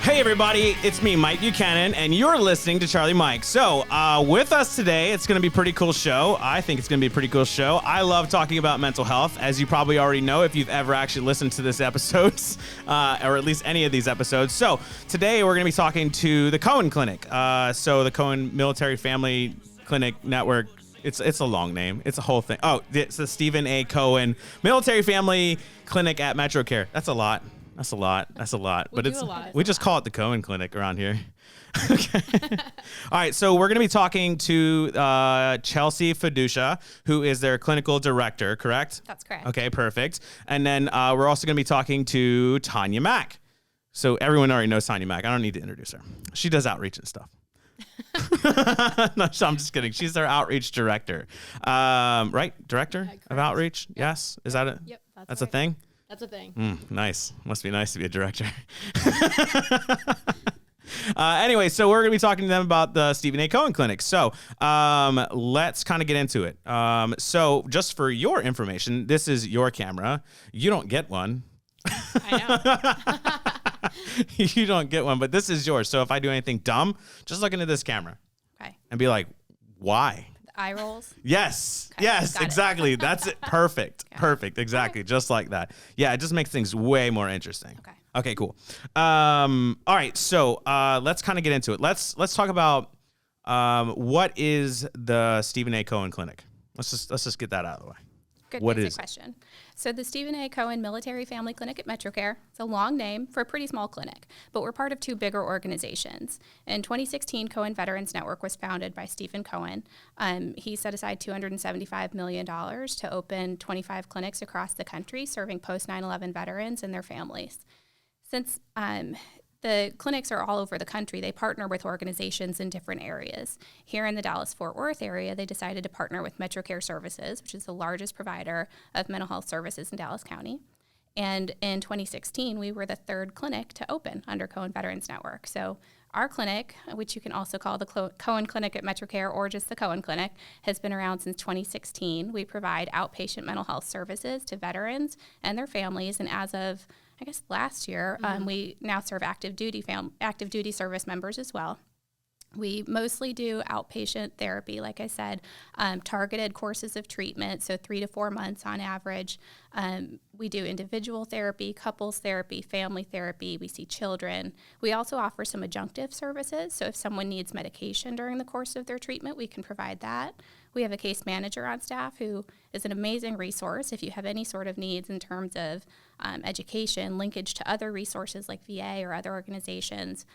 Hey everybody, it's me, Mike Buchanan, and you're listening to Charlie Mike. So, with us today, it's going to be a pretty cool show. I think it's going to be a pretty cool show. I love talking about mental health, as you probably already know if you've ever actually listened to this episodes, or at least any of these episodes. So, today we're going to be talking to the Cohen Clinic. So, the Cohen Military Family Clinic Network. It's a long name. It's a whole thing. Oh, it's the Stephen A. Cohen Military Family Clinic at Metrocare. That's a lot. That's a lot. But we just call it the Cohen Clinic around here. Okay. All right. So we're going to be talking to Chelsea Fiduccia, who is their clinical director, correct? That's correct. Okay, perfect. And then we're also going to be talking to Tanya Mac. So everyone already knows Tanya Mac. I don't need to introduce her. She does outreach and stuff. No, I'm just kidding. She's their outreach director. Right? Director of outreach? Yep. Yes. Is that it? Yep. That's right. A thing? That's a thing. Nice. Must be nice to be a director. Anyway, so we're going to be talking to them about the Stephen A. Cohen Clinic. So let's kind of get into it. So just for your information, this is your camera. You don't get one. I know. You don't get one, but this is yours. So if I do anything dumb, just look into this camera. Okay. And be like, why? Eye rolls? Yes. Okay, yes, exactly. That's it. Perfect. Okay. Perfect. Exactly. Okay. Just like that. Yeah, it just makes things way more interesting. Okay. Okay, cool. All right, so let's kind of get into it. Let's talk about what is the Stephen A. Cohen Clinic. Let's just get that out of the way. Good what basic is question. So the Stephen A. Cohen Military Family Clinic at Metrocare, it's a long name for a pretty small clinic, but we're part of two bigger organizations. In 2016, Cohen Veterans Network was founded by Stephen Cohen. He set aside $275 million to open 25 clinics across the country serving post 9/11 veterans and their families. Since the clinics are all over the country, they partner with organizations in different areas. Here in the Dallas-Fort Worth area, they decided to partner with Metrocare Services, which is the largest provider of mental health services in Dallas County. And in 2016, we were the third clinic to open under Cohen Veterans Network. So our clinic, which you can also call the Cohen Clinic at Metrocare or just the Cohen Clinic, has been around since 2016. We provide outpatient mental health services to veterans and their families, and as of I guess last year, we now serve active duty service members as well. We mostly do outpatient therapy, like I said, targeted courses of treatment, so 3 to 4 months on average. We do individual therapy, couples therapy, family therapy. We see children. We also offer some adjunctive services, so if someone needs medication during the course of their treatment, we can provide that. We have a case manager on staff who is an amazing resource if you have any sort of needs in terms of education, linkage to other resources like VA or other organizations,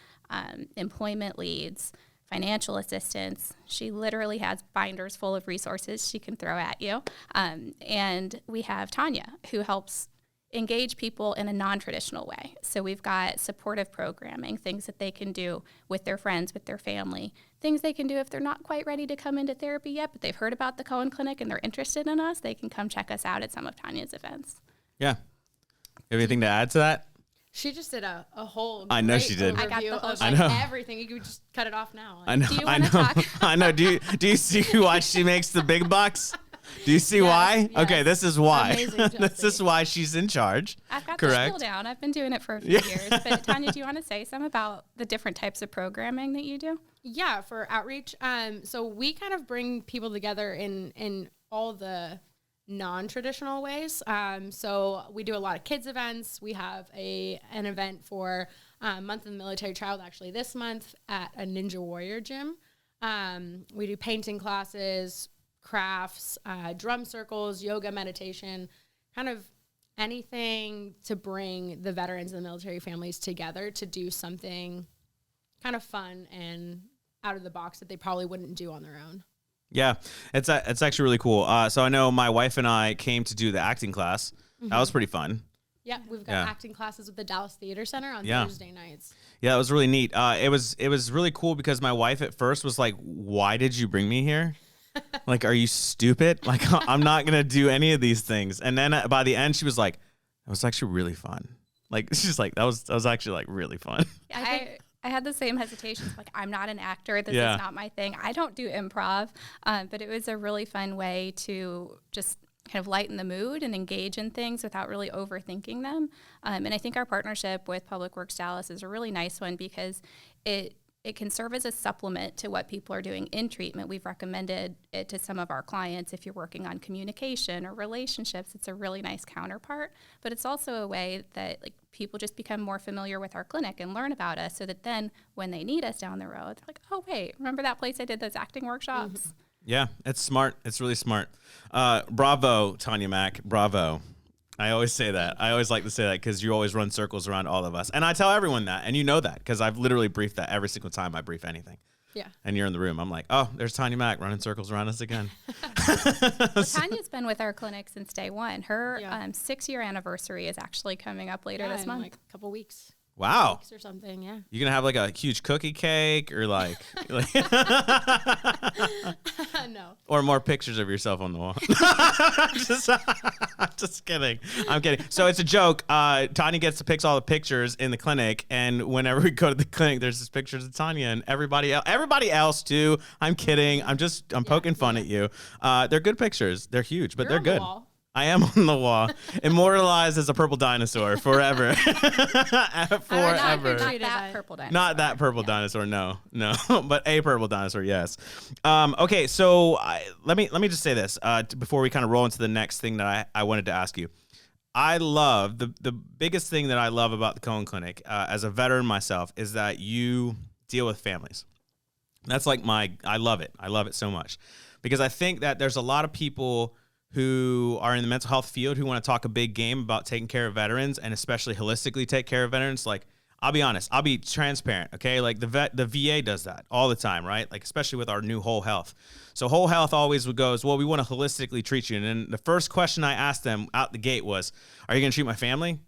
employment leads, financial assistance. She literally has binders full of resources she can throw at you. And we have Tanya, who helps engage people in a non-traditional way. So we've got supportive programming, things that they can do with their friends, with their family, things they can do if they're not quite ready to come into therapy yet, but they've heard about the Cohen Clinic and they're interested in us, they can come check us out at some of Tanya's events. Yeah. You have anything to add to that? She just did a whole I know she did. I got the whole I know. everything. You could just cut it off now. I know. Do you want to talk? I know. Do you see why she makes the big bucks? Do you see why? Yes. Okay, this is why. Amazing, This is why she's in charge. I've got Correct. the school down. I've been doing it for a few years. But Tanya, do you want to say some about the different types of programming that you do? Yeah, for outreach. So we kind of bring people together in all the non-traditional ways. So we do a lot of kids events. We have an event for Month of the Military Child actually this month at a Ninja Warrior gym. We do painting classes, crafts, drum circles, yoga, meditation, kind of anything to bring the veterans and the military families together to do something kind of fun and out of the box that they probably wouldn't do on their own. Yeah, it's actually really cool. So I know my wife and I came to do the acting class. Mm-hmm. That was pretty fun. Yeah, we've got acting classes with the Dallas Theater Center on Thursday nights. Yeah, it was really neat. It was really cool because my wife at first was like, "Why did you bring me here? Like, are you stupid? Like, I'm not gonna do any of these things." And then by the end, she was like, "It was actually really fun." Like, she's like, "That was actually like really fun." Yeah, I had the same hesitations. Like, I'm not an actor. This is not my thing. I don't do improv. But it was a really fun way to just kind of lighten the mood and engage in things without really overthinking them. And I think our partnership with Public Works Dallas is a really nice one because it can serve as a supplement to what people are doing in treatment. We've recommended it to some of our clients. If you're working on communication or relationships, it's a really nice counterpart. But it's also a way that like people just become more familiar with our clinic and learn about us so that then when they need us down the road, they're like, oh, wait, remember that place I did those acting workshops? Mm-hmm. Yeah, it's smart. It's really smart. Bravo, Tanya Mac. Bravo. I always say that. I always like to say that because you always run circles around all of us. And I tell everyone that. And you know that because I've literally briefed that every single time I brief anything. Yeah. And you're in the room. I'm like, oh, there's Tanya Mac running circles around us again. Well, Tanya's been with our clinic since day one. Her 6-year anniversary is actually coming up later this month. Like a couple weeks. Wow. Weeks or something, yeah. You gonna have like a huge cookie cake or like No. or more pictures of yourself on the wall? Just kidding. I'm kidding. So it's a joke. Tanya gets to pick all the pictures in the clinic, and whenever we go to the clinic, there's just pictures of Tanya and everybody else too. I'm kidding. I'm poking fun at you. They're good pictures. They're huge, but You're they're on the good. wall. I am on the wall, immortalized as a purple dinosaur forever. Not Forever. that purple dinosaur. Not that purple dinosaur, no, but a purple dinosaur, yes. Okay, so let me just say this before we kind of roll into the next thing that I wanted to ask you. I love the biggest thing that I love about the Cohen Clinic as a veteran myself is that you deal with families. That's like I love it. I love it so much because I think that there's a lot of people who are in the mental health field who want to talk a big game about taking care of veterans and especially holistically take care of veterans. Like, I'll be honest, I'll be transparent, okay? Like the VA does that all the time, right? Like, especially with our new Whole Health. So Whole Health always goes, well, we want to holistically treat you. And then the first question I asked them out the gate was, are you going to treat my family?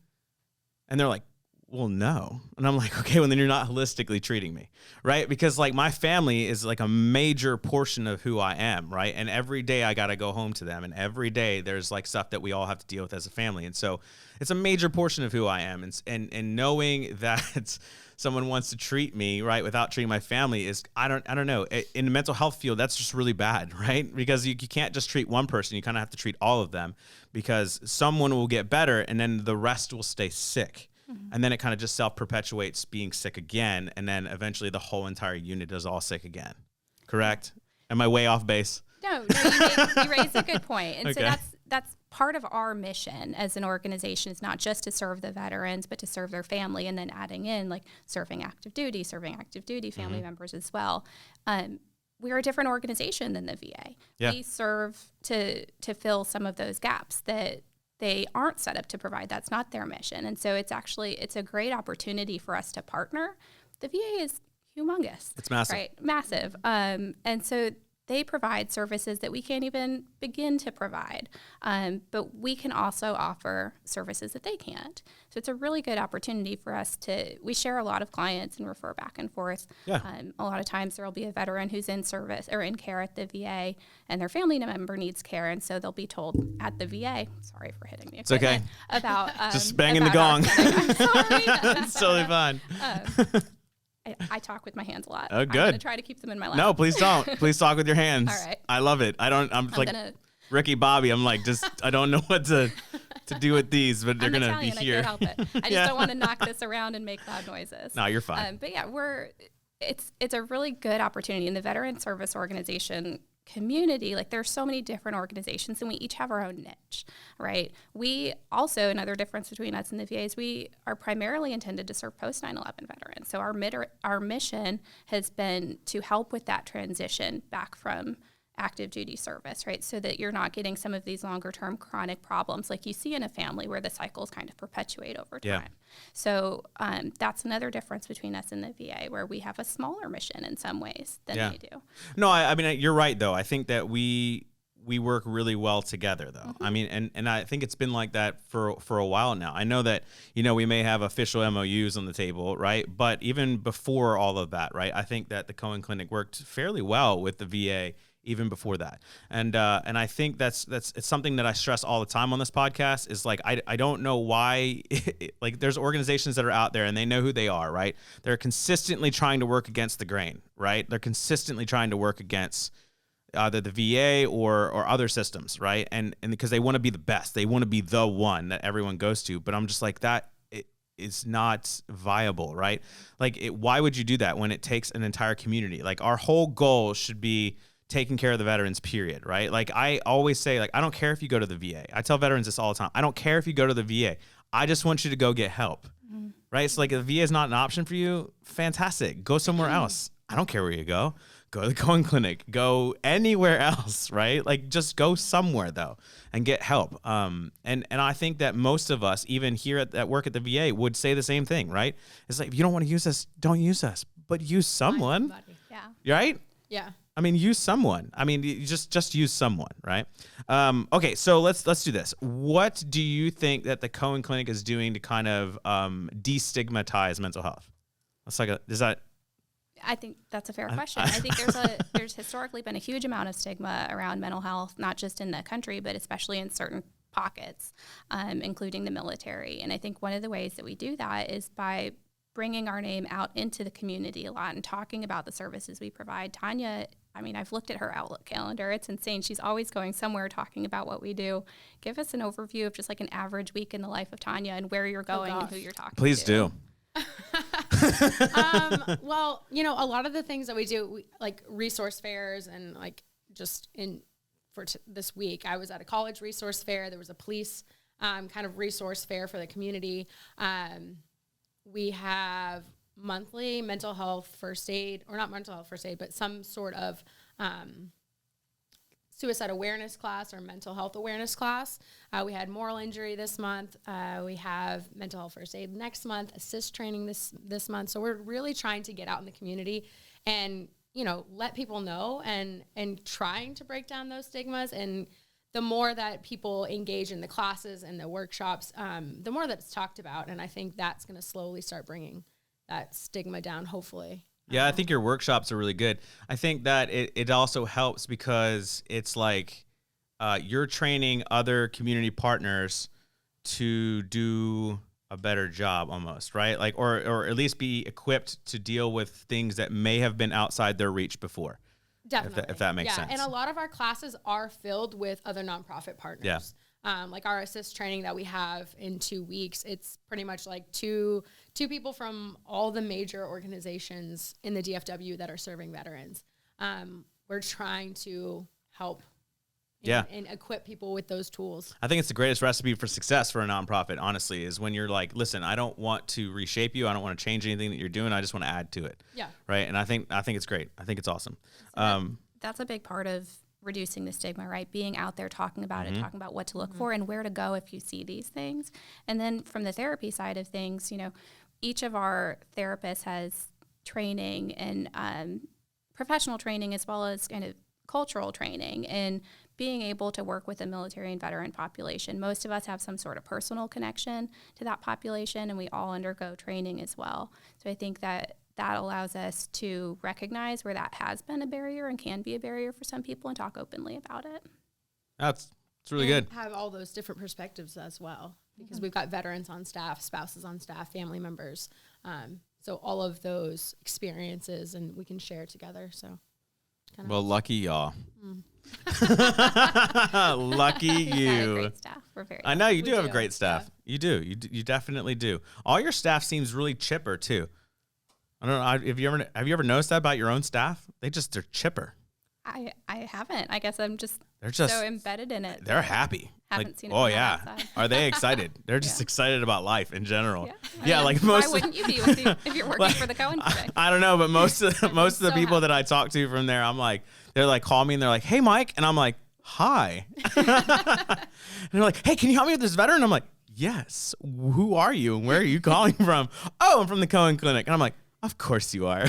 And they're like, well, no. And I'm like, okay, well, then you're not holistically treating me, right? Because like my family is like a major portion of who I am, right? And every day I got to go home to them. And every day there's like stuff that we all have to deal with as a family. And so it's a major portion of who I am. And knowing that someone wants to treat me, right, without treating my family is, I don't know. In the mental health field, that's just really bad, right? Because you can't just treat one person. You kind of have to treat all of them because someone will get better and then the rest will stay sick. And then it kind of just self-perpetuates being sick again. And then eventually the whole entire unit is all sick again. Correct? Am I way off base? No, you raised a good point. And Okay. so that's part of our mission as an organization is not just to serve the veterans, but to serve their family and then adding in like serving active duty family members as well. We're a different organization than the VA. Yeah. We serve to fill some of those gaps that they aren't set up to provide. That's not their mission. And so it's a great opportunity for us to partner. The VA is humongous. It's massive. Right? Massive. And so they provide services that we can't even begin to provide. But we can also offer services that they can't. So it's a really good opportunity for us we share a lot of clients and refer back and forth. Yeah. A lot of times there will be a veteran who's in service or in care at the VA and their family member needs care. And so they'll be told at the VA, sorry for hitting the equipment, okay. about Just banging the about gong. I'm sorry. It's totally fine. I talk with my hands a lot. Oh, good. I'm going to try to keep them in my lap. No, please don't. Please talk with your hands. All right. I love it. I'm like Ricky Bobby. I'm like, I don't know what to do with these, but they're I'm going to be Italian, here. I can't help it. I just don't want to knock this around and make loud noises. No, you're fine. But yeah, it's a really good opportunity in the veteran service organization community. Like there's so many different organizations and we each have our own niche, right? We also, another difference between us and the VA is we are primarily intended to serve post 9/11 veterans. So our mission has been to help with that transition back from active duty service, right? So that you're not getting some of these longer term chronic problems like you see in a family where the cycles kind of perpetuate over time. Yeah. So that's another difference between us and the VA where we have a smaller mission in some ways than they do. No, I mean, you're right though. I think that we work really well together though. I mean, and I think it's been like that for a while now. I know that, we may have official MOUs on the table, right? But even before all of that, right? I think that the Cohen Clinic worked fairly well with the VA even before that. And I think that's it's something that I stress all the time on this podcast is like, I don't know why, like there's organizations that are out there and they know who they are, right? They're consistently trying to work against the grain, right? They're consistently trying to work against either the VA or other systems, right? And because they want to be the best, they want to be the one that everyone goes to. But I'm just like, that is not viable, right? Like, why would you do that when it takes an entire community? Like, our whole goal should be taking care of the veterans, period, right? Like, I always say, like, I don't care if you go to the VA. I tell veterans this all the time. I don't care if you go to the VA. I just want you to go get help, right? So, like, if the VA is not an option for you, fantastic. Go somewhere else. I don't care where you go. Go to the Cohen Clinic. Go anywhere else, right? Like, just go somewhere, though, and get help. And I think that most of us, even here at work at the VA, would say the same thing, right? It's like, if you don't want to use us, don't use us. But use someone, Yeah. right? Yeah. I mean, use someone. I mean, you just use someone, right? Okay, so let's do this. What do you think that the Cohen Clinic is doing to kind of destigmatize mental health? I think that's a fair question. I think there's historically been a huge amount of stigma around mental health, not just in the country, but especially in certain pockets, including the military. And I think one of the ways that we do that is by bringing our name out into the community a lot and talking about the services we provide. Tanya, I mean, I've looked at her Outlook calendar. It's insane. She's always going somewhere talking about what we do. Give us an overview of just like an average week in the life of Tanya and where you're going and who you're talking to. Please do. Well, a lot of the things that we do, like resource fairs and like just this week, I was at a college resource fair. There was a police kind of resource fair for the community. We have monthly mental health first aid, or not mental health first aid, but some sort of suicide awareness class or mental health awareness class. We had moral injury this month. We have mental health first aid next month, assist training this month. So we're really trying to get out in the community and, let people know and trying to break down those stigmas. And the more that people engage in the classes and the workshops, the more that it's talked about. And I think that's going to slowly start bringing that stigma down, hopefully. Yeah, I think your workshops are really good. I think that it also helps because it's like you're training other community partners to do a better job almost, right? Like, or at least be equipped to deal with things that may have been outside their reach before. Definitely. If that makes sense. And a lot of our classes are filled with other nonprofit partners. Yeah. Like our assist training that we have in 2 weeks, it's pretty much like two people from all the major organizations in the DFW that are serving veterans. We're trying to help and equip people with those tools. I think it's the greatest recipe for success for a nonprofit, honestly, is when you're like, listen, I don't want to reshape you. I don't want to change anything that you're doing. I just want to add to it. Yeah. Right. And I think it's great. I think it's awesome. That's a big part of reducing the stigma, right? Being out there talking about it, talking about what to look for and where to go if you see these things. And then from the therapy side of things, each of our therapists has training and professional training as well as kind of cultural training and being able to work with the military and veteran population. Most of us have some sort of personal connection to that population, and we all undergo training as well. So I think that allows us to recognize where that has been a barrier and can be a barrier for some people and talk openly about it. It's really good. Have all those different perspectives as well, because we've got veterans on staff, spouses on staff, family members. So all of those experiences and we can share together. So well, lucky y'all. Lucky you. Great staff. We're very I know you do have a great staff. Yeah. You definitely do. All your staff seems really chipper too. I don't know. Have you ever noticed that about your own staff? They're chipper. I haven't. I guess they're just so embedded in it. They're happy. Haven't seen it. Oh yeah. Are they excited? They're just excited about life in general. Yeah. Like why most. wouldn't you be if you're working for the Cohen Clinic? I don't know, but most of the people that I talk to from there, I'm like, they're like, call me and they're like, hey Mike, and I'm like, hi. And they're like, hey, can you help me with this veteran? I'm like, yes. Who are you and where are you calling from? Oh, I'm from the Cohen Clinic, and I'm like, of course you are.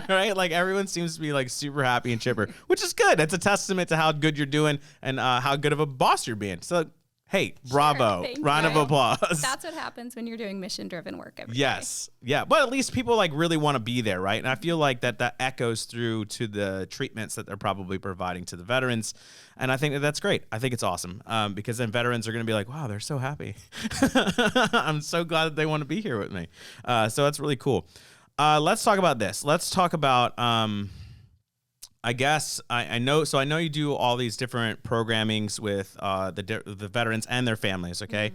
Right? Like everyone seems to be like super happy and chipper, which is good. It's a testament to how good you're doing and how good of a boss you're being. So, hey, bravo. Round of applause. That's what happens when you're doing mission-driven work every day. Yes. Yeah. But at least people like really want to be there, right? And I feel like that echoes through to the treatments that they're probably providing to the veterans. And I think that's great. I think it's awesome because then veterans are going to be like, wow, they're so happy. I'm so glad that they want to be here with me. So that's really cool. Let's talk about this. Let's talk about I guess I know. So I know you do all these different programmings with the veterans and their families. Okay,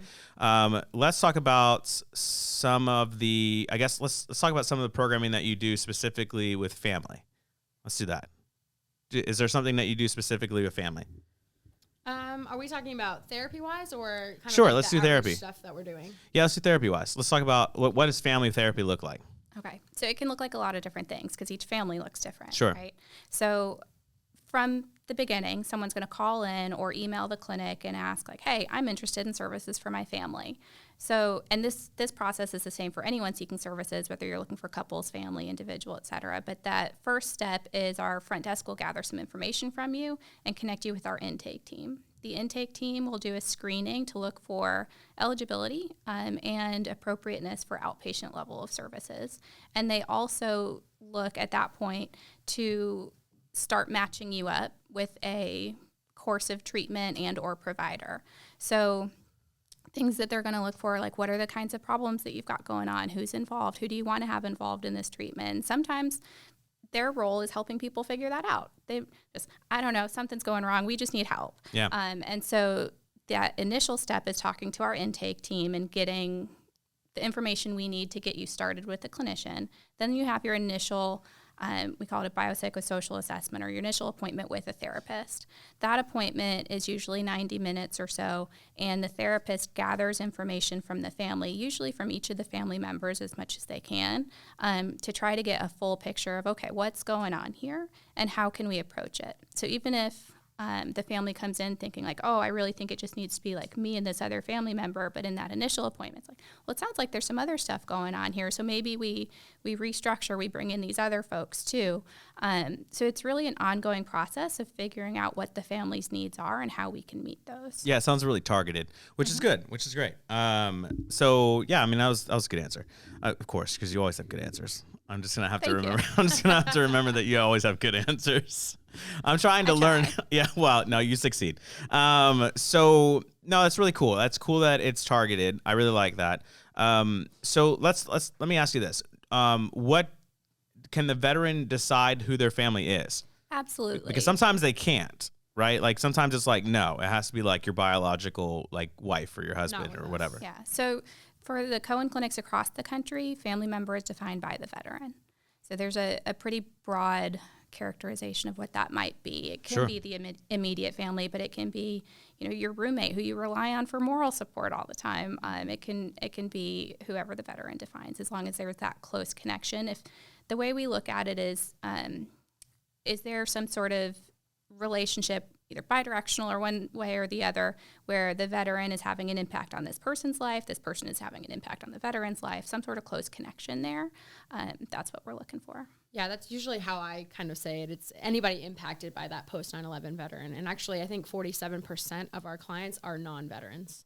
let's talk about some of the. I guess let's talk about some of the programming that you do specifically with family. Let's do that. Is there something that you do specifically with family? Are we talking about therapy-wise or kind Sure, of like let's the do therapy average stuff that we're doing? Yeah, let's do therapy-wise. Let's talk about what does family therapy look like? Okay. So it can look like a lot of different things because each family looks different. Sure. Right. So from the beginning, someone's going to call in or email the clinic and ask like, hey, I'm interested in services for my family. So, and this process is the same for anyone seeking services, whether you're looking for couples, family, individual, et cetera. But that first step is our front desk will gather some information from you and connect you with our intake team. The intake team will do a screening to look for eligibility and appropriateness for outpatient level of services. And they also look at that point to start matching you up with a course of treatment and or provider. So things that they're going to look for, like what are the kinds of problems that you've got going on? Who's involved? Who do you want to have involved in this treatment? And sometimes their role is helping people figure that out. They just, I don't know, something's going wrong. We just need help. Yeah. And so that initial step is talking to our intake team and getting the information we need to get you started with the clinician. Then you have your initial, we call it a biopsychosocial assessment, or your initial appointment with a therapist. That appointment is usually 90 minutes or so, and the therapist gathers information from the family, usually from each of the family members as much as they can, to try to get a full picture of, okay, what's going on here and how can we approach it? So even if the family comes in thinking like, oh, I really think it just needs to be like me and this other family member. But in that initial appointment, it's like, well, it sounds like there's some other stuff going on here. So maybe we restructure, we bring in these other folks too. So it's really an ongoing process of figuring out what the family's needs are and how we can meet those. Yeah, it sounds really targeted, which is good, which is great. So yeah, I mean, that was a good answer, of course, because you always have good ansers. I'm just gonna have to remember. I'm just gonna have to remember that you always have good answers. I'm trying to learn. Yeah, well, no, you succeed. So no, that's really cool. That's cool that it's targeted. I really like that. So let me ask you this: what can the veteran decide who their family is? Absolutely. Because sometimes they can't, right? Like sometimes it's like, no, it has to be like your biological like wife or your husband or whatever. Yeah. So for the Cohen clinics across the country, family member is defined by the veteran. So there's a pretty broad characterization of what that might be. It can be the immediate family, but it can be, your roommate who you rely on for moral support all the time. It can be whoever the veteran defines, as long as there's that close connection. If the way we look at it is there some sort of relationship, either bidirectional or one way or the other, where the veteran is having an impact on this person's life, this person is having an impact on the veteran's life, some sort of close connection there. That's what we're looking for. Yeah, that's usually how I kind of say it. It's anybody impacted by that post 9/11 veteran. And actually, I think 47% of our clients are non-veterans.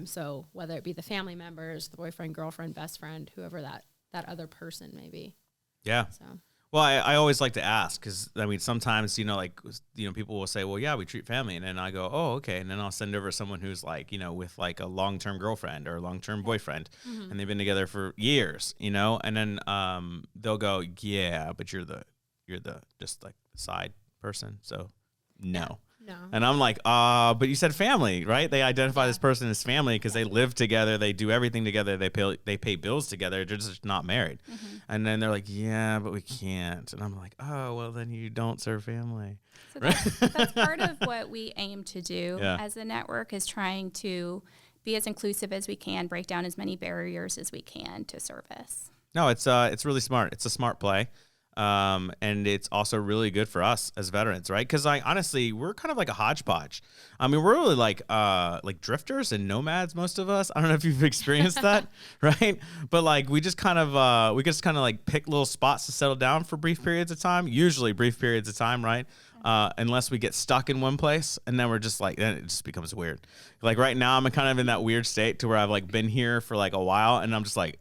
So whether it be the family members, the boyfriend, girlfriend, best friend, whoever that other person may be. Yeah. So. Well, I always like to ask because, I mean, sometimes, people will say, well, yeah, we treat family. And then I go, oh, okay. And then I'll send over someone who's like, with like a long-term girlfriend or a long-term boyfriend. Mm-hmm. And they've been together for years, and then they'll go, yeah, but you're the just like side person. So no. No. And I'm like, but you said family, right? They identify this person as family because they live together, they do everything together, they pay bills together, they're just not married. Mm-hmm. And then they're like, yeah, but we can't. And I'm like, oh, well, then you don't serve family. So that's part of what we aim to do as a network, is trying to be as inclusive as we can, break down as many barriers as we can to service. No, it's really smart. It's a smart play. And it's also really good for us as veterans, right? Because honestly, we're kind of like a hodgepodge. I mean, we're really like drifters and nomads, most of us. I don't know if you've experienced that, right? But like we just kind of like pick little spots to settle down for brief periods of time, usually brief periods of time, right? Unless we get stuck in one place, and then we're just like, then it just becomes weird. Like right now, I'm kind of in that weird state to where I've like been here for like a while, and I'm just like,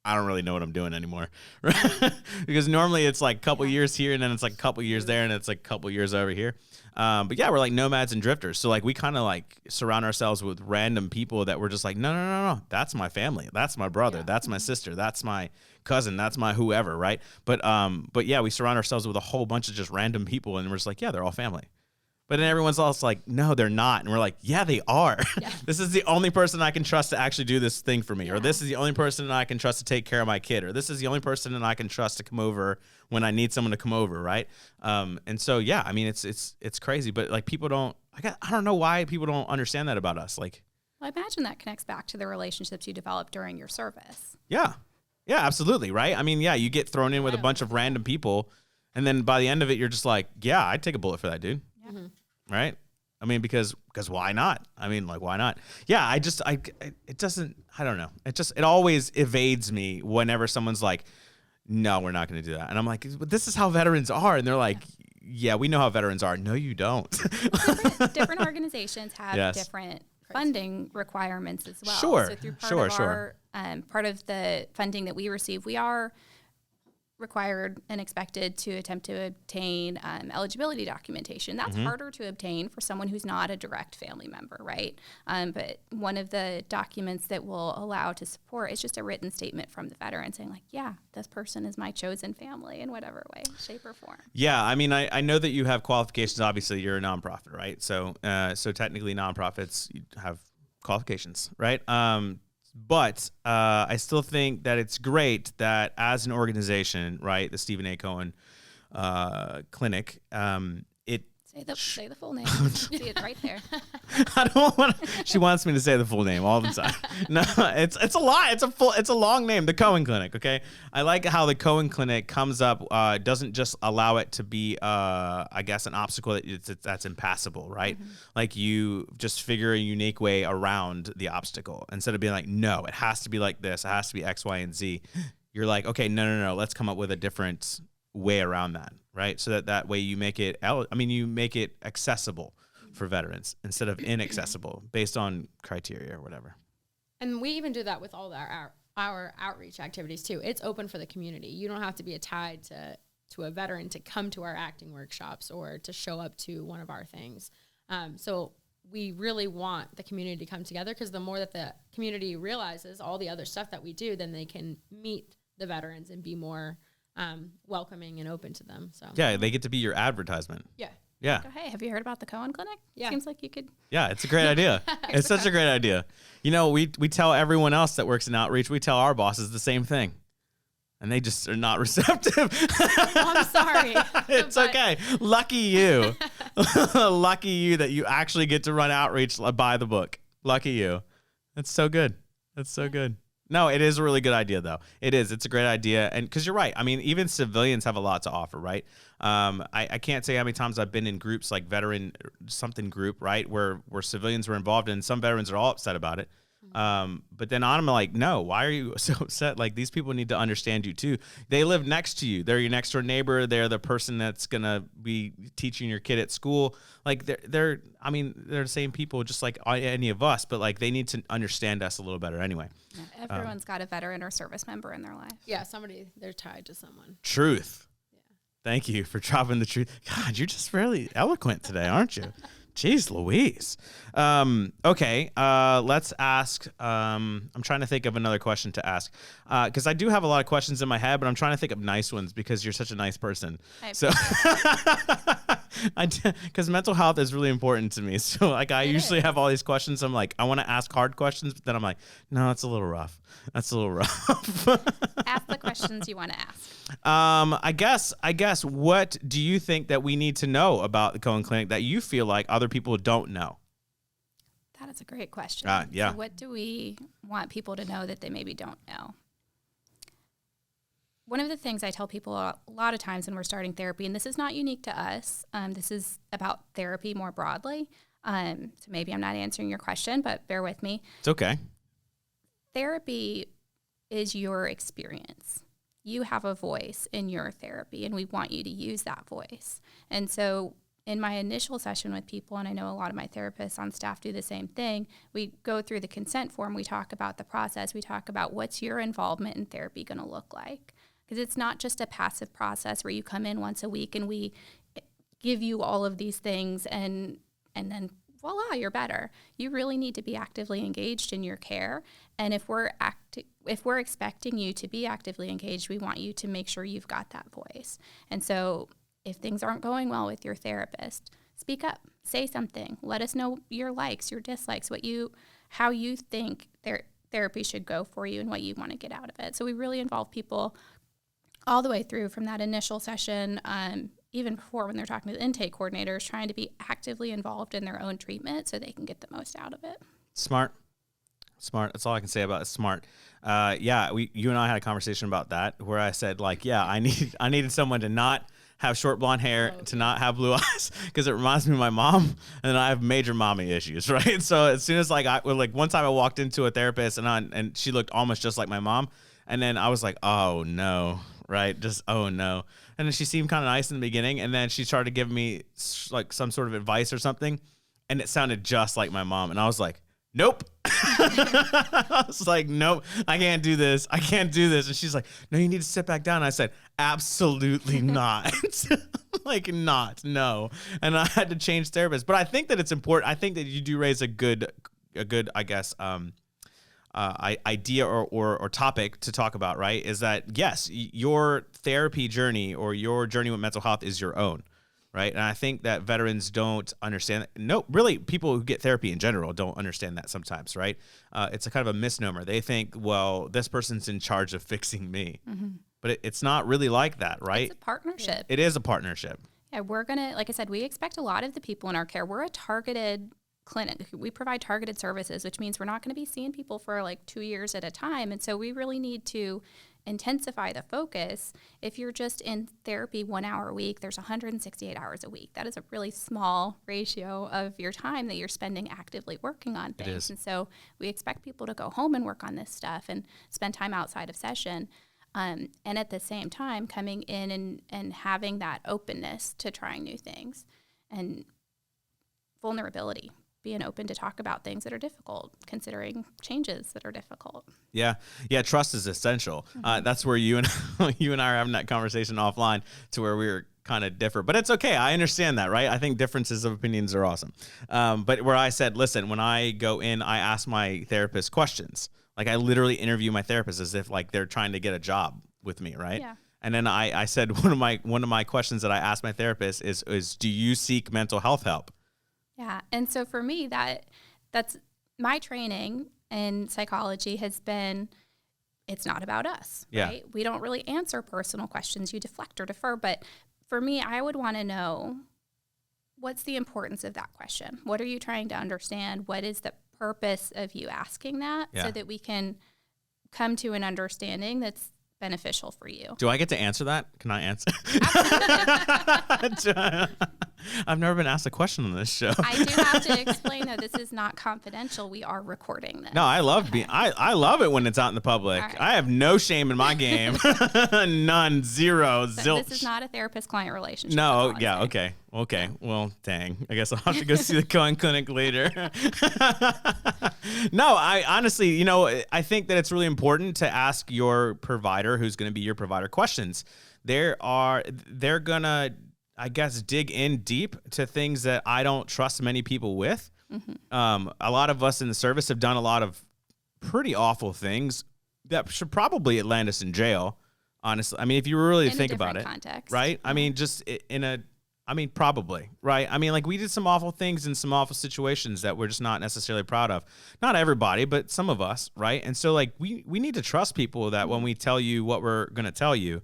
I don't really know what I'm doing anymore. Right? Because normally it's like a couple years here and then it's like a couple years there and it's like a couple years over here. But yeah, we're like nomads and drifters. So like we kind of like surround ourselves with random people that we're just like, no. That's my family. That's my brother. That's my sister. That's my cousin. That's my whoever. Right. But yeah, we surround ourselves with a whole bunch of just random people and we're just like, yeah, they're all family. But then everyone's else like, no, they're not. And we're like, yeah, they are. Yeah. This is the only person I can trust to actually do this thing for me. Yeah. Or this is the only person I can trust to take care of my kid. Or this is the only person that I can trust to come over when I need someone to come over, right? And so, yeah, I mean, it's crazy. But, like, people don't – I don't know why people don't understand that about us. Like, well, I imagine that connects back to the relationships you develop during your service. Yeah. Yeah, absolutely, right? I mean, yeah, you get thrown in with a bunch of random people, and then by the end of it, you're just like, yeah, I'd take a bullet for that dude. Yeah. Right? I mean, because why not? I mean, like, why not? Yeah, it doesn't, I don't know. It always evades me whenever someone's like, no, we're not going to do that. And I'm like, but this is how veterans are. And they're like, yeah, we know how veterans are. No, you don't. Different organizations have different funding requirements as well. Sure. So through part of the funding that we receive, we are required and expected to attempt to obtain eligibility documentation. That's harder to obtain for someone who's not a direct family member, right? But one of the documents that will allow to support is just a written statement from the veteran saying, like, yeah, this person is my chosen family in whatever way, shape, or form. Yeah, I mean, I know that you have qualifications. Obviously, you're a nonprofit, right? So technically, nonprofits have qualifications, right? But I still think that it's great that as an organization, right, the Stephen A. Cohen Clinic, Say the full name. See it right there. I don't want to. She wants me to say the full name all the time. No, it's a lot. It's a long name. The Cohen Clinic. Okay. I like how the Cohen Clinic comes up. Doesn't just allow it to be, I guess, an obstacle that's impassable, right? Mm-hmm. Like you just figure a unique way around the obstacle instead of being like, no, it has to be like this. It has to be X, Y, and Z. You're like, okay, no. Let's come up with a different way around that, right? So that way you make it accessible for veterans instead of inaccessible based on criteria or whatever. And we even do that with all our outreach activities too. It's open for the community. You don't have to be tied to a veteran to come to our acting workshops or to show up to one of our things. So we really want the community to come together, because the more that the community realizes all the other stuff that we do, then they can meet the veterans and be more welcoming and open to them. So yeah, they get to be your advertisement. Yeah. Like, oh, hey, have you heard about the Cohen Clinic? Yeah. Seems like you could. Yeah, it's a great idea. It's such a great idea. You know, we tell everyone else that works in outreach, we tell our bosses the same thing. And they just are not receptive. I'm sorry. It's okay. Lucky you. Lucky you that you actually get to run outreach by the book. Lucky you. That's so good. That's so good. No, it is a really good idea, though. It is. It's a great idea. And because you're right. I mean, even civilians have a lot to offer, right? I can't say how many times I've been in groups like veteran something group, right, where civilians were involved, and some veterans are all upset about it. But then I'm like, no, why are you so upset? Like, these people need to understand you too. They live next to you. They're your next door neighbor. They're the person that's going to be teaching your kid at school. Like they're the same people just like any of us, but like they need to understand us a little better anyway. Yeah, everyone's got a veteran or service member in their life. Yeah. They're tied to someone. Truth. Yeah. Thank you for dropping the truth. God, you're just really eloquent today, aren't you? Jeez Louise. Okay, let's ask. I'm trying to think of another question to ask, because I do have a lot of questions in my head, but I'm trying to think of nice ones because you're such a nice person. So, because mental health is really important to me. So, like, I usually have all these questions. I'm like, I want to ask hard questions, but then I'm like, no, it's a little rough. That's a little rough. Ask the questions you want to ask. I guess, what do you think that we need to know about the Cohen Clinic that you feel like other people don't know? That is a great question. Yeah. So what do we want people to know that they maybe don't know? One of the things I tell people a lot of times when we're starting therapy, and this is not unique to us, this is about therapy more broadly. So maybe I'm not answering your question, but bear with me. It's okay. Therapy is your experience. You have a voice in your therapy, and we want you to use that voice. And so in my initial session with people, and I know a lot of my therapists on staff do the same thing, we go through the consent form, we talk about the process, we talk about what's your involvement in therapy going to look like. Because it's not just a passive process where you come in once a week and we give you all of these things and then voila, you're better. You really need to be actively engaged in your care. And if we're expecting you to be actively engaged, we want you to make sure you've got that voice. And so if things aren't going well with your therapist, speak up, say something, let us know your likes, your dislikes, how you think therapy should go for you and what you want to get out of it. So we really involve people all the way through from that initial session, even before when they're talking to the intake coordinators, trying to be actively involved in their own treatment so they can get the most out of it. Smart. That's all I can say about it. Smart. You and I had a conversation about that where I said I needed someone to not have short blonde hair, to not have blue eyes, because it reminds me of my mom, and I have major mommy issues, right? So as soon as one time I walked into a therapist and she looked almost just like my mom, and then I was like, oh no, right? Just oh no. And then she seemed kind of nice in the beginning, and then she started giving me like some sort of advice or something, and it sounded just like my mom, and I was like, nope. I was like, nope, I can't do this. And she's like, no, you need to sit back down. And I said, absolutely not. No. And I had to change therapists. But I think that it's important. I think that you do raise a good, I guess, idea or topic to talk about, right? Is that, yes, your therapy journey or your journey with mental health is your own. Right. And I think that veterans don't understand that. No, really, people who get therapy in general don't understand that sometimes. Right. It's a kind of a misnomer. They think, well, this person's in charge of fixing me. Mm-hmm. But it's not really like that. Right. It's a partnership. It is a partnership. Yeah. Like I said, we expect a lot of the people in our care. We're a targeted clinic. We provide targeted services, which means we're not going to be seeing people for like 2 years at a time. And so we really need to intensify the focus. If you're just in therapy 1 hour a week, there's 168 hours a week. That is a really small ratio of your time that you're spending actively working on things. It is. And so we expect people to go home and work on this stuff and spend time outside of session. And at the same time, coming in and having that openness to trying new things and vulnerability. Being open to talk about things that are difficult, considering changes that are difficult. Yeah. Trust is essential. Mm-hmm. That's where you and I are having that conversation offline to where we're kind of differ, but it's okay. I understand that, right? I think differences of opinions are awesome. But where I said, listen, when I go in, I ask my therapist questions. Like I literally interview my therapist as if like they're trying to get a job with me, right? Yeah. And then I said one of my questions that I asked my therapist is do you seek mental health help? Yeah. And so for me, that's my training in psychology has been, it's not about us, right? We don't really answer personal questions. You deflect or defer. But for me, I would want to know, what's the importance of that question? What are you trying to understand? What is the purpose of you asking that so that we can come to an understanding that's beneficial for you? Do I get to answer that? Can I answer? Absolutely. I've never been asked a question on this show. I do have to explain, though, this is not confidential. We are recording this. No, I love I love it when it's out in the public. Right. I have no shame in my game. None, zero, zilch. This is not a therapist-client relationship. No, yeah, okay. Well, dang. I guess I'll have to go see the Cohen Clinic later. No, I honestly, I think that it's really important to ask your provider, who's going to be your provider, questions. They're going to, I guess, dig in deep to things that I don't trust many people with. Mm-hmm. A lot of us in the service have done a lot of pretty awful things that should probably land us in jail, honestly. I mean, if you really think about it, context. Right? I mean, just probably, right? I mean, like we did some awful things in some awful situations that we're just not necessarily proud of. Not everybody, but some of us, right? And so like we need to trust people that when we tell you what we're going to tell you,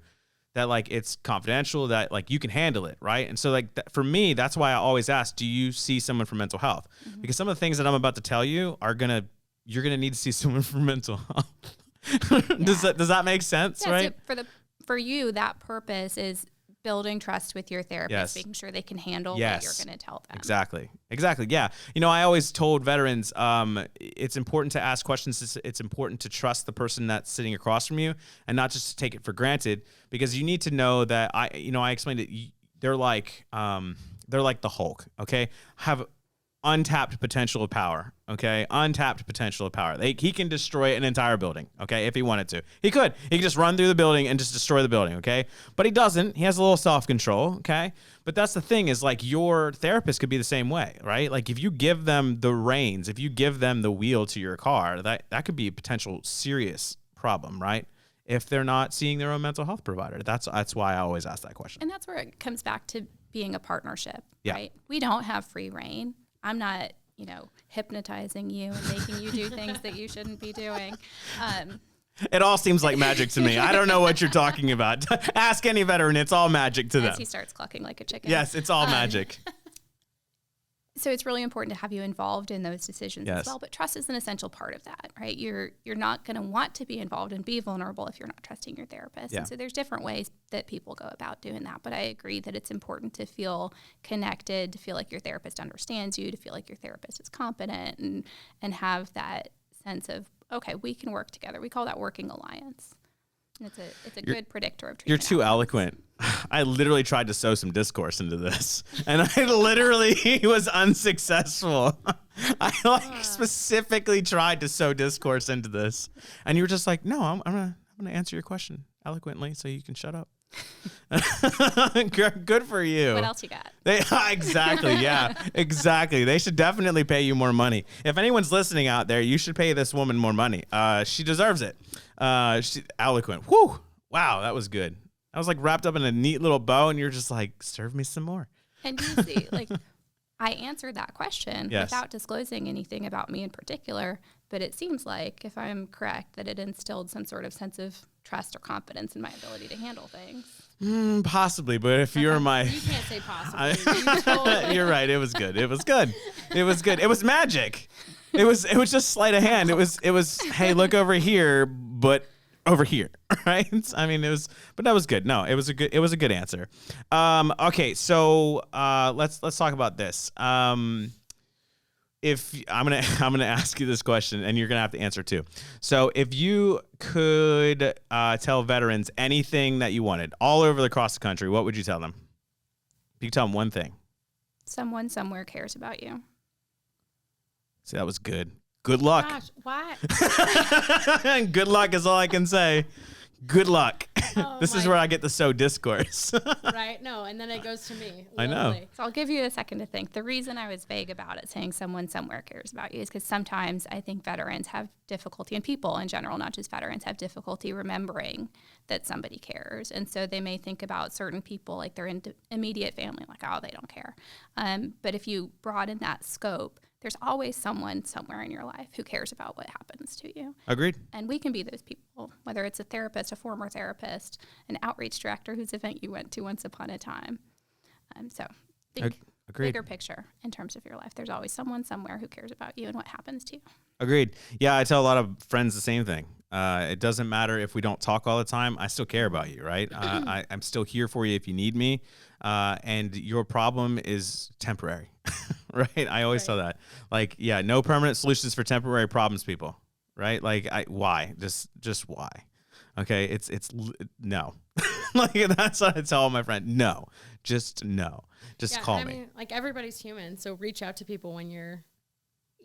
that like it's confidential, that like you can handle it, right? And so like for me, that's why I always ask, do you see someone for mental health? Mm-hmm. Because some of the things that I'm about to tell you you're gonna need to see someone for mental health. Does that make sense, right? So for you, that purpose is building trust with your therapist, yes. making sure they can handle what you're going to tell them. Exactly. Yeah. I always told veterans, it's important to ask questions. It's important to trust the person that's sitting across from you and not just to take it for granted, because you need to know that I explained it. They're like They're like the Hulk, okay? Have untapped potential of power, okay? Untapped potential of power. He can destroy an entire building, okay, if he wanted to. He could just run through the building and just destroy the building, okay? But he doesn't. He has a little self-control, okay? But that's the thing is, like, your therapist could be the same way, right? Like, if you give them the reins, if you give them the wheel to your car, that could be a potential serious problem, right? If they're not seeing their own mental health provider. That's why I always ask that question. And that's where it comes back to being a partnership, Yeah. right? We don't have free reign. I'm not, hypnotizing you and making you do things that you shouldn't be doing. It all seems like magic to me. I don't know what you're talking about. Ask any veteran. It's all magic to them. As he starts clucking like a chicken. Yes, it's all magic. So it's really important to have you involved in those decisions Yes. as well. But trust is an essential part of that, right? You're not going to want to be involved and be vulnerable if you're not trusting your therapist. Yeah. And so there's different ways that people go about doing that. But I agree that it's important to feel connected, to feel like your therapist understands you, to feel like your therapist is competent, and have that sense of, okay, we can work together. We call that working alliance. And it's a good predictor of treatment. You're too outcomes. eloquent. I literally tried to sow some discourse into this, and I literally was unsuccessful. I specifically tried to sow discourse into this, and you were just like, "No, I'm gonna answer your question eloquently, so you can shut up." Good for you. What else you got? Exactly. Yeah, exactly. They should definitely pay you more money. If anyone's listening out there, you should pay this woman more money. She deserves it. She eloquent. Whew. Wow, that was good. I was like wrapped up in a neat little bow, and you're just like, serve me some more. And you see, like, I answered that question Yes. without disclosing anything about me in particular, but it seems like, if I'm correct, that it instilled some sort of sense of trust or confidence in my ability to handle things. Possibly, but if you're my... You can't say possibly. You're right. It was good. It was good. It was good. It was magic. It was just sleight of hand. It was, hey, look over here, but over here, right? I mean, but that was good. No, it was a good answer. Okay, so let's talk about this. If I'm gonna ask you this question, and you're gonna have to answer too. So, if you could tell veterans anything that you wanted all over across the country, what would you tell them? If you could tell them one thing. Someone somewhere cares about you. See, that was good. Good luck. Gosh, what? Good luck is all I can say. Good luck. Oh This is my- where I get to sow discourse. Right? No, and then it goes to me. I know. Lovely. So I'll give you a second to think. The reason I was vague about it, saying someone somewhere cares about you, is because sometimes I think veterans have difficulty, and people in general, not just veterans, have difficulty remembering that somebody cares. And so they may think about certain people like their immediate family, like, oh, they don't care. But if you broaden that scope, there's always someone somewhere in your life who cares about what happens to you. Agreed. And we can be those people, whether it's a therapist, a former therapist, an outreach director whose event you went to once upon a time. So think Agreed. bigger picture in terms of your life. There's always someone somewhere who cares about you and what happens to you. Agreed. Yeah, I tell a lot of friends the same thing. It doesn't matter if we don't talk all the time. I still care about you, right? I'm still here for you if you need me. And your problem is temporary, right? I always tell that. Like, yeah, no permanent solutions for temporary problems, people, right? Like, why? Just why? Okay, it's no. Like, that's what I tell my friend. No, just no. Just call me. I mean, like, everybody's human, so reach out to people when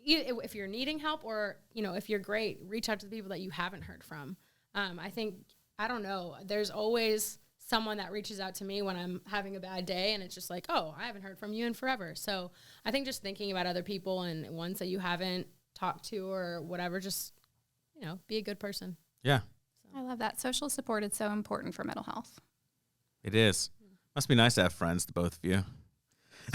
if you're needing help, or if you're great, reach out to the people that you haven't heard from. I think, I don't know, there's always someone that reaches out to me when I'm having a bad day, and it's just like, oh, I haven't heard from you in forever. So I think just thinking about other people and ones that you haven't talked to or whatever, just be a good person. Yeah, I love that. Social support is so important for mental health. it is. Must be nice to have friends, the both of you.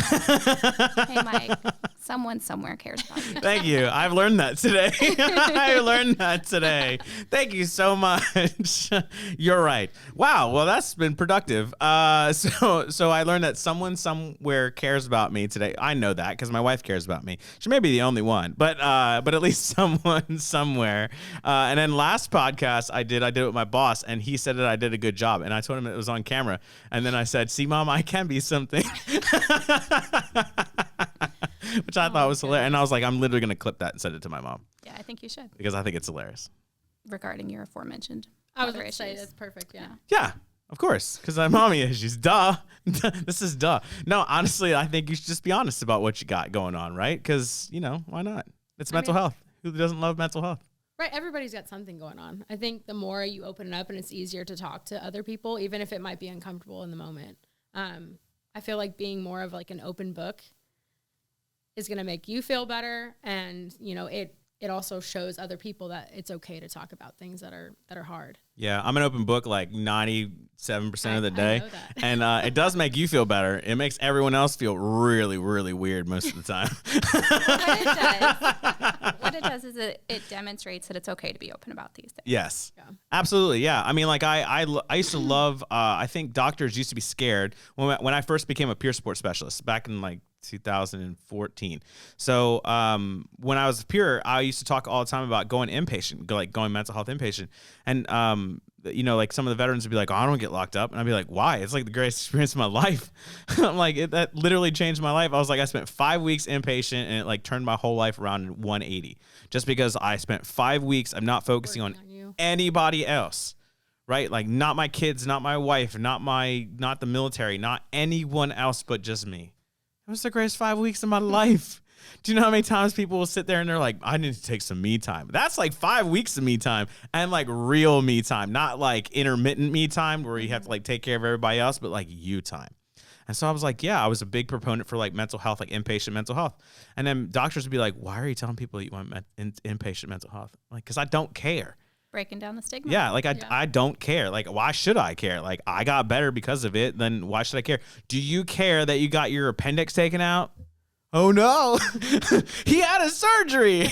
Hey, Mike, someone somewhere cares about you. Thank you. I've learned that today. I learned that today. Thank you so much. You're right. Wow. Well, that's been productive. So I learned that someone somewhere cares about me today. I know that because my wife cares about me. She may be the only one, but at least someone somewhere. And then last podcast I did it with my boss, and he said that I did a good job, and I told him it was on camera. And then I said, "See, Mom, I can be something." Which I thought was hilarious. And I was like, I'm literally going to clip that and send it to my mom Yeah, I think you should. because I think it's hilarious. Regarding your aforementioned I was other going to say, issues. that's perfect, yeah. Yeah. Of course, because I have mommy issues. Duh. This is duh. No, honestly, I think you should just be honest about what you got going on, right? Because, why not? It's mental health. Who doesn't love mental health? Right. Everybody's got something going on. I think the more you open it up and it's easier to talk to other people, even if it might be uncomfortable in the moment. I feel like being more of like an open book is going to make you feel better. And, it also shows other people that it's okay to talk about things that are hard. Yeah, I'm an open book like 97% of the day. And it does make you feel better. It makes everyone else feel really, really weird most of the time. What it does is it demonstrates that it's okay to be open about these things. Yes, absolutely. Yeah. I mean, like I used to love, I think doctors used to be scared when I first became a peer support specialist back in like 2014. So when I was a peer, I used to talk all the time about going inpatient, like going mental health inpatient. And, like some of the veterans would be like, oh, I don't get locked up. And I'd be like, why? It's like the greatest experience of my life. I'm like, that literally changed my life. I was like, I spent 5 weeks inpatient and it like turned my whole life around in 180 just because I spent 5 weeks. I'm not focusing on anybody else. Right? Like not my kids, not my wife, not the military, not anyone else but just me. It was the greatest 5 weeks of my life. Do you know how many times people will sit there and they're like, I need to take some me time? That's like 5 weeks of me time and like real me time, not like intermittent me time where you have to like take care of everybody else, but like you time. And so I was like, yeah, I was a big proponent for like mental health, like inpatient mental health. And then doctors would be like, why are you telling people that you want inpatient mental health? Like, because I don't care. Breaking down the stigma. Yeah, like I don't care. Like, why should I care? Like, I got better because of it. Then why should I care? Do you care that you got your appendix taken out? Oh no, he had a surgery.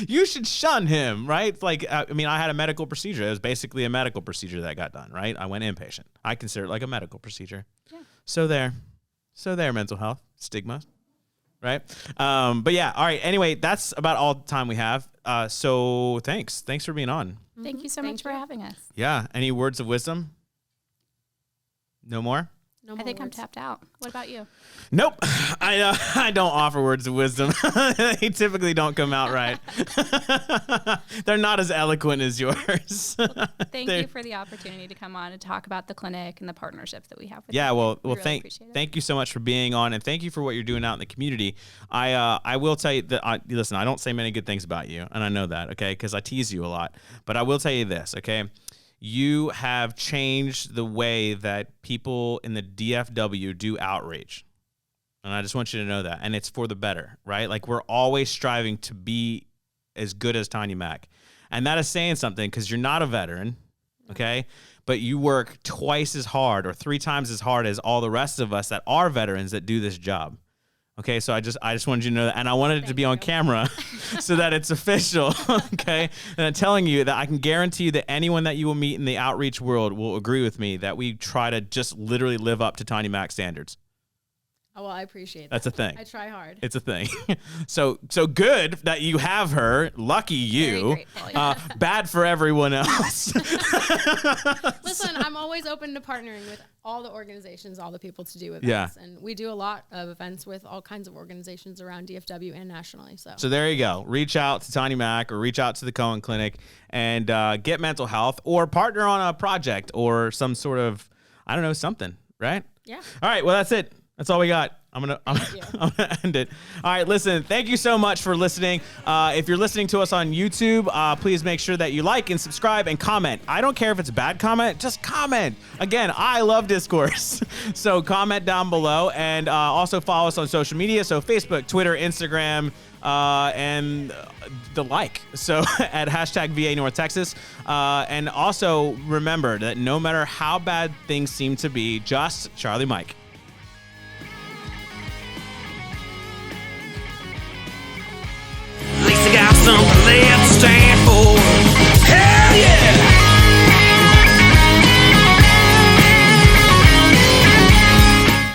You should shun him, right? Like, I had a medical procedure. It was basically a medical procedure that got done, right? I went inpatient. I consider it like a medical procedure. Yeah. So there, mental health stigma. Right. But yeah. All right. Anyway, that's about all the time we have. So thanks for being on. Thank you so much for having us. Yeah. Any words of wisdom? No more? No more. I think I'm tapped out. What about you? Nope. I don't offer words of wisdom. They typically don't come out right. They're not as eloquent as yours. Well, thank you for the opportunity to come on and talk about the clinic and the partnerships that we have with you. Really thank you so much for being on, and thank you for what you're doing out in the community. I will tell you that listen, I don't say many good things about you, and I know that, okay, because I tease you a lot. But I will tell you this, okay? You have changed the way that people in the DFW do outreach. And I just want you to know that. And it's for the better, right? Like, we're always striving to be as good as Tanya Mac. And that is saying something because you're not a veteran, okay? But you work twice as hard or 3 times as hard as all the rest of us that are veterans that do this job. Okay, so I just wanted you to know that, and I wanted it to be on camera so that it's official, okay? And I'm telling you that I can guarantee you that anyone that you will meet in the outreach world will agree with me that we try to just literally live up to Tanya Mac standards. Oh, well, I appreciate that. That's a thing. I try hard. It's a thing. So good that you have her. Lucky you. Very grateful, yeah. Bad for everyone else. Listen, I'm always open to partnering with all the organizations, all the people to do events. Yeah. And we do a lot of events with all kinds of organizations around DFW and nationally. So there you go. Reach out to Tanya Mac or reach out to the Cohen Clinic and get mental health or partner on a project or some sort of, I don't know, something, right? Yeah. All right. Well, that's it. That's all we got. I'm gonna end it. All right, listen, thank you so much for listening. If you're listening to us on YouTube, please make sure that you like and subscribe and comment. I don't care if it's a bad comment, just comment. Again, I love discourse. So comment down below and also follow us on social media. So Facebook, Twitter, Instagram, and the like. So at hashtag VA North Texas. And also remember that no matter how bad things seem to be, just Charlie Mike.